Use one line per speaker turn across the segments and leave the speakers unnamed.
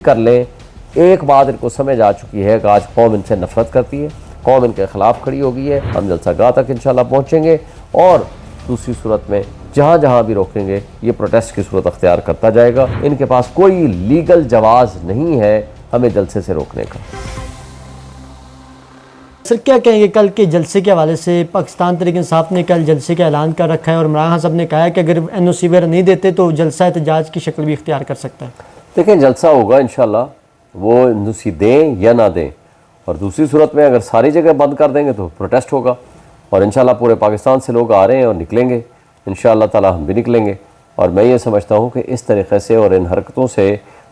कर लें। एक बात इनको समझ आ चुकी है कि आज कौम इनसे नफरत करती है, कौम इनके ख़िलाफ़ खड़ी हो गई है। हम जलसागाह तक इंशाल्लाह पहुँचेंगे और दूसरी सूरत में जहाँ जहाँ भी रोकेंगे ये प्रोटेस्ट की सूरत अख्तियार करता जाएगा। इनके पास कोई लीगल जवाज़ नहीं है हमें जलसे से रोकने का।
सर क्या कहेंगे कल के जलसे के हवाले से? पाकिस्तान तहरीक इंसाफ ने कल जलसे का ऐलान कर रखा है और इमरान खान साहब ने कहा है कि अगर NOC वगैरह नहीं देते तो जलसा एहतजाज की शक्ल भी इख्तियार कर सकता है।
देखिए जलसा होगा इंशाल्लाह, वो NOC दें या ना दें। और दूसरी सूरत में अगर सारी जगह बंद कर देंगे तो प्रोटेस्ट होगा और इंशाल्लाह पूरे पाकिस्तान से लोग आ रहे हैं और निकलेंगे इंशाल्लाह ताला, हम भी निकलेंगे। और मैं ये समझता हूँ कि इस तरीक़े से और इन हरकतों से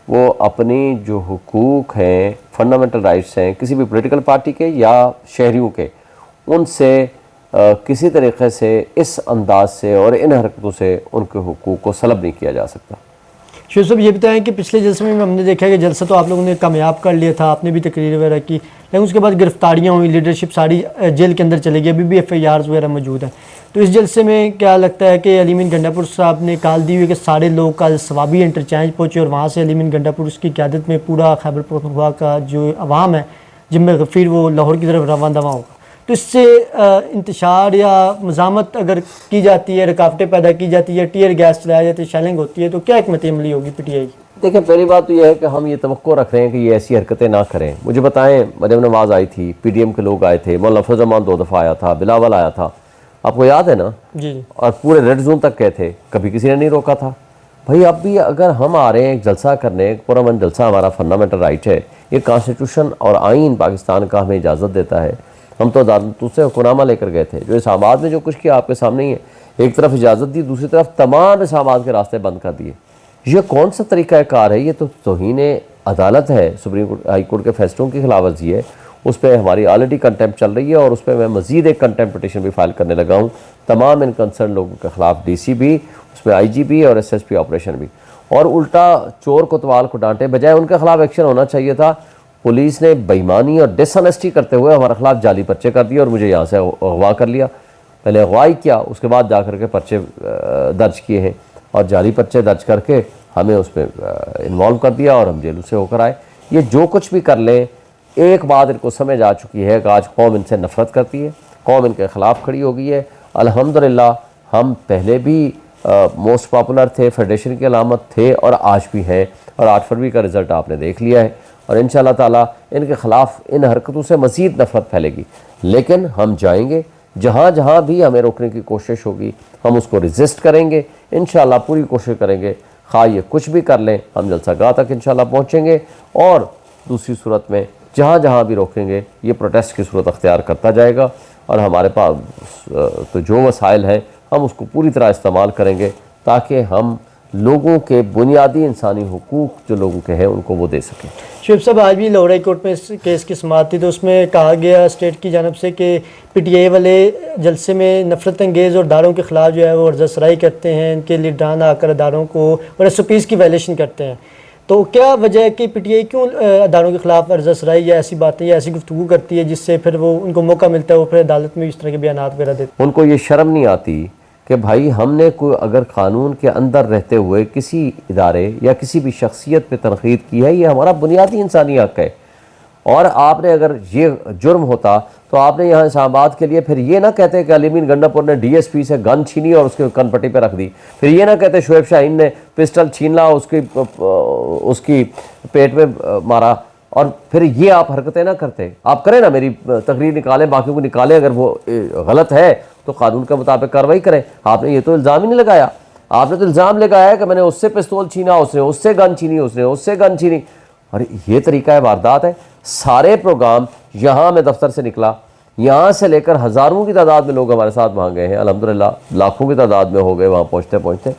वो अपनी जो हुकूक हैं, फंडामेंटल राइट्स हैं किसी भी पॉलिटिकल पार्टी के या शहरियों के, उनसे किसी तरीक़े से इस अंदाज से और इन हरकतों से उनके हुकूक को सलब नहीं किया जा सकता।
शेख साहब ये बताएं कि पिछले जलसे में हमने देखा है कि जलसा तो आप लोगों ने कामयाब कर लिया था, आपने भी तकरीर वगैरह की, लेकिन उसके बाद गिरफ्तारियां हुई, लीडरशिप सारी जेल के अंदर चली गई, अभी भी FIRs वगैरह मौजूद हैं। तो इस जलसे में क्या लगता है कि अली मीन गंडापुर साहब ने कॉल दी हुई कि सारे लोग कल सवाबी इंटरचेंज पहुँचे और वहाँ से अली मीन गंडापुर की क़यादत में पूरा खैबर पख्तूनख्वा का जो अवाम है जिम्मे गफीर वो लाहौर की तरफ रवाना दवा होगा। तो इससे इंतशार या मज़ामत अगर की जाती है, रुकावटें पैदा की जाती है, टीयर गैस चलाया जाती है, शेलिंग होती है, तो क्या हिकमत अमली होगी PTI की?
देखिए पहली बात तो यह है कि हम ये तवक्को रख रहे हैं कि ये ऐसी हरकतें ना करें। मुझे बताएं, मरियम नवाज़ आई थी, PDM के लोग आए थे, मौलाना फजल 2 दफ़ा आया था, बिलावल आया था, आपको याद है ना?
जी।
और पूरे रेड जोन तक गए थे, कभी किसी ने नहीं रोका था। भाई अब भी अगर हम आ रहे हैं एक जलसा करने, पुरअमन जलसा हमारा फंडामेंटल राइट है, ये कॉन्स्टिट्यूशन और आइन पाकिस्तान का हमें इजाज़त देता है। हम तो अदालतों हुक्मनामा लेकर गए थे, जो इस्लामाबाद में जो कुछ किया आपके सामने ही है। एक तरफ इजाज़त दी, दूसरी तरफ तमाम इस्लामाबाद के रास्ते बंद कर दिए। ये कौन सा तरीका कार है? ये तो तौहीन अदालत है, सुप्रीम कोर्ट हाई कोर्ट के फैसलों की खिलाफवर्जी है। उस पर हमारी ऑलरेडी कंटेम्प्ट चल रही है और उस पर मैं मज़ीद एक कंटेम्प्ट पिटीशन भी फाइल करने लगा हूँ तमाम इन कंसर्न लोगों के खिलाफ, DC भी, उसमें IG भी और SSP ऑपरेशन भी। और उल्टा चोर कोतवाल को डांटे बजाय उनके खिलाफ एक्शन होना चाहिए था। पुलिस ने बेईमानी और डिसऑनेस्टी करते हुए हमारे खिलाफ जाली पर्चे कर दिए और मुझे यहाँ से अगवा कर लिया। पहले अगवाई किया, उसके बाद जा करके पर्चे दर्ज किए हैं और जाली पर्चे दर्ज करके हमें उसमें इन्वॉल्व कर दिया और हम जेलों से होकर आए। ये जो कुछ भी कर लें, एक बात इनको समझ आ चुकी है कि आज कौम इनसे नफरत करती है, कौम इनके ख़िलाफ़ खड़ी हो गई है। अल्हम्दुलिल्लाह हम पहले भी मोस्ट पॉपुलर थे, फेडरेशन की अलामत थे और आज भी हैं। और 8 फरवरी का रिज़ल्ट आपने देख लिया है और इंशाअल्लाह ताला इनके ख़िलाफ़ इन हरकतों से मज़ीद नफ़रत फैलेगी। लेकिन हम जाएंगे, जहाँ जहाँ भी हमें रोकने की कोशिश होगी हम उसको रजिस्ट करेंगे, इंशाअल्लाह पूरी कोशिश करेंगे। खा ये कुछ भी कर लें, हम जलसागाह तक इंशाअल्लाह पहुँचेंगे और दूसरी सूरत में जहाँ जहाँ भी रोकेंगे ये प्रोटेस्ट की सूरत अख्तियार करता जाएगा। और हमारे पास तो जो वसाइल हैं हम उसको पूरी तरह इस्तेमाल करेंगे ताकि हम लोगों के बुनियादी इंसानी हुकूक जो लोगों के हैं उनको वो दे सकें।
शुभ साहब आज भी लाहौर हाई कोर्ट में इस केस की समाअत थी, तो उसमें कहा गया स्टेट की जानब से कि PTI वाले जलसे में नफरत अंगेज़ और दारों के ख़िलाफ़ जो है वो अर्ज़सराई करते हैं, इनके लीडरान आकर अदारों को और SOPs की वायलेशन करते हैं। तो क्या वजह है कि PTI क्यों अदारों के ख़िलाफ़ अर्ज़सराई या ऐसी बातें या ऐसी गुफ्तगू करती है जिससे फिर वो उनको मौका मिलता है वो फिर अदालत में इस तरह के बयानात वगैरह देते?
उनको ये शर्म नहीं आती कि भाई हमने कोई अगर क़ानून के अंदर रहते हुए किसी इदारे या किसी भी शख्सियत पे तनक़ीद की है, ये हमारा बुनियादी इंसानी हक़ है। और आपने अगर ये जुर्म होता तो आपने यहाँ इस्लामाबाद के लिए फिर ये ना कहते कि अली मीन गंडापुर ने DSP से गन छीनी और उसके कनपट्टी पे रख दी, फिर ये ना कहते शुएब शाहीन ने पिस्टल छीन ला, उसकी पेट में मारा, और फिर ये आप हरकतें ना करते। आप करें ना, मेरी तकरीर निकालें, बाकियों को निकालें, अगर वो गलत है तो कानून के मुताबिक कार्रवाई करें। आपने ये तो इल्ज़ाम ही नहीं लगाया। आपने तो इल्ज़ाम लगाया कि मैंने उससे पिस्तौल छीना, उसने उससे गन छीनी, उसने उससे गन छीनी। और ये तरीका है, वारदात है। सारे प्रोग्राम यहाँ मैं दफ्तर से निकला, यहाँ से लेकर हज़ारों की तादाद में लोग हमारे साथ वहाँ गए हैं, अल्हम्दुलिल्लाह लाखों की तादाद में हो गए वहाँ पहुँचते पहुँचते।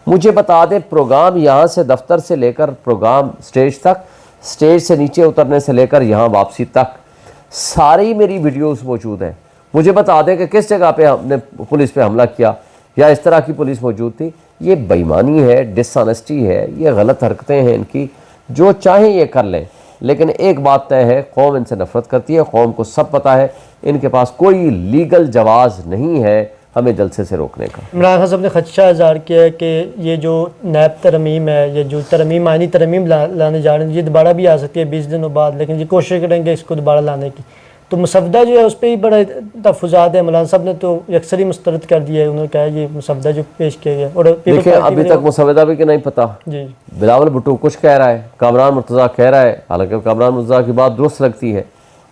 मुझे बता दें, प्रोग्राम यहाँ से दफ्तर से लेकर प्रोग्राम स्टेज तक, स्टेज से नीचे उतरने से लेकर यहाँ वापसी तक सारी मेरी वीडियोस मौजूद हैं। मुझे बता दें कि किस जगह पे हमने पुलिस पे हमला किया या इस तरह की पुलिस मौजूद थी। ये बेईमानी है, डिसऑनेस्टी है, ये गलत हरकतें हैं इनकी। जो चाहें ये कर लें, लेकिन एक बात तय है, कौम इनसे नफरत करती है, कौम को सब पता है। इनके पास कोई लीगल जवाज़ नहीं है हमें जलसे से रोकने का।
इमरान खान साहब ने खदशा इज़हार किया है कि ये जो नैब तरमीम है, ये जो तरमीम आइनी तरमीम लाने जा रहे हैं, ये दोबारा भी आ सकती है 20 दिनों बाद, लेकिन ये कोशिश करेंगे इसको दोबारा लाने की। तो मसवदा जो है उस पर ही बड़ा तहफ़्फ़ुज़ात है। मौलाना साहब ने तो अक्सर ही मुस्तरद कर दिया है, उन्होंने कहा ये मसवदा जो पेश किया गया। और
देखिए अभी तक मसवदा भी कि नहीं पता।
जी,
बिलावल भुट्टो कुछ कह रहा है, कामरान मुर्तज़ा कह रहा है, हालांकि कामरान मुर्तज़ा की बात दुरुस्त लगती है,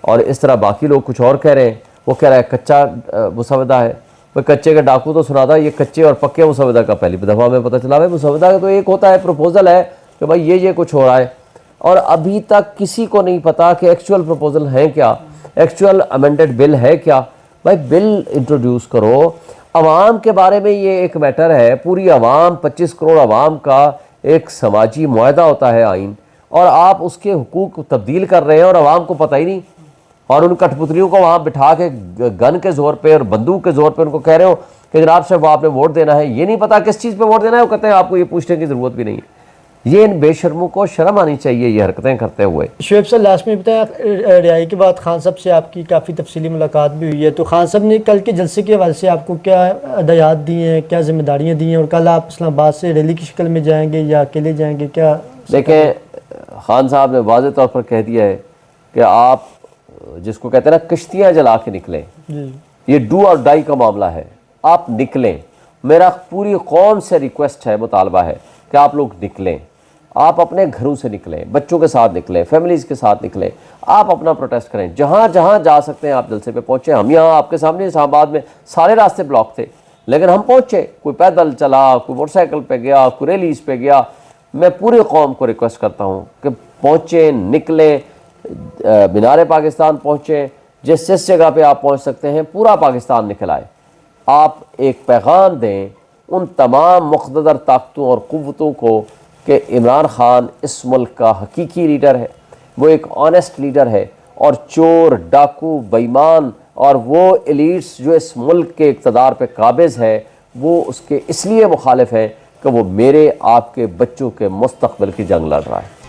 और इस तरह बाकी लोग कुछ और कह रहे हैं। वो कह रहा है कच्चा मुसवदा है। भाई कच्चे का डाकू तो सुना था, ये कच्चे और पक्के मुसवदा का पहली दफ़ा में पता चला। भाई मुसवदा का तो एक होता है, प्रपोजल है कि भाई ये कुछ हो रहा है, और अभी तक किसी को नहीं पता कि एक्चुअल प्रपोजल है क्या, एक्चुअल अमेंडेड बिल है क्या। भाई बिल इंट्रोड्यूस करो, अवाम के बारे में ये एक मैटर है, पूरी अवाम 25 करोड़ अवाम का एक समाजी मुआहदा होता है आइन, और आप उसके हुकूक तब्दील कर रहे हैं और अवाम को पता ही नहीं, और उन कठपुतलियों को वहाँ बिठा के गन के ज़ोर पे और बंदूक के ज़ोर पे उनको कह रहे हो कि जनाब साहब आपने वोट देना है, ये नहीं पता किस चीज़ पे वोट देना है। वो कहते हैं आपको ये पूछने की ज़रूरत भी नहीं है। ये इन बेशर्मों को शर्म आनी चाहिए ये हरकतें करते हुए।
शुएब सर लास्ट में बताया, रिहाई के बाद खान साहब से आपकी काफ़ी तफसीली मुलाकात भी हुई है, तो खान साहब ने कल के जलसे के हवाले से आपको क्या हदायत दी हैं, क्या जिम्मेदारियाँ दी हैं, और कल आप इस्लामाबाद से रैली की शक्ल में जाएंगे या अकेले जाएंगे, क्या?
देखें, खान साहब ने वाज़ेह तौर पर कह दिया है कि आप जिसको कहते हैं ना कश्तियाँ जला के निकलें, ये डू और डाई का मामला है, आप निकलें। मेरा पूरी कौम से रिक्वेस्ट है, मुतालबा है कि आप लोग निकलें, आप अपने घरों से निकलें, बच्चों के साथ निकलें, फैमिलीज़ के साथ निकलें, आप अपना प्रोटेस्ट करें, जहाँ जहाँ जा सकते हैं आप जलसे पे पहुँचे। हम यहाँ आपके सामने इस्लामाबाद में सारे रास्ते ब्लॉक थे, लेकिन हम पहुँचे, कोई पैदल चला, कोई मोटरसाइकिल पे गया, कोई रैलीज़ पे गया। मैं पूरी कौम को रिक्वेस्ट करता हूँ कि पहुँचें, निकलें, मीनार पाकिस्तान पहुँचें, जिस जिस जगह पे आप पहुँच सकते हैं पूरा पाकिस्तान निकल आए। आप एक पैगाम दें उन तमाम मुक़्तदर ताकतों और क़ुव्वतों को कि इमरान खान इस मुल्क का हकीकी लीडर है, वो एक ऑनेस्ट लीडर है, और चोर, डाकू, बेईमान और वो एलीट्स जो इस मुल्क के इक़्तिदार पे काबिज़ है, वो उसके इसलिए मुखालिफ हैं कि वो मेरे आपके बच्चों के मुस्तक़बिल की जंग लड़ रहा है।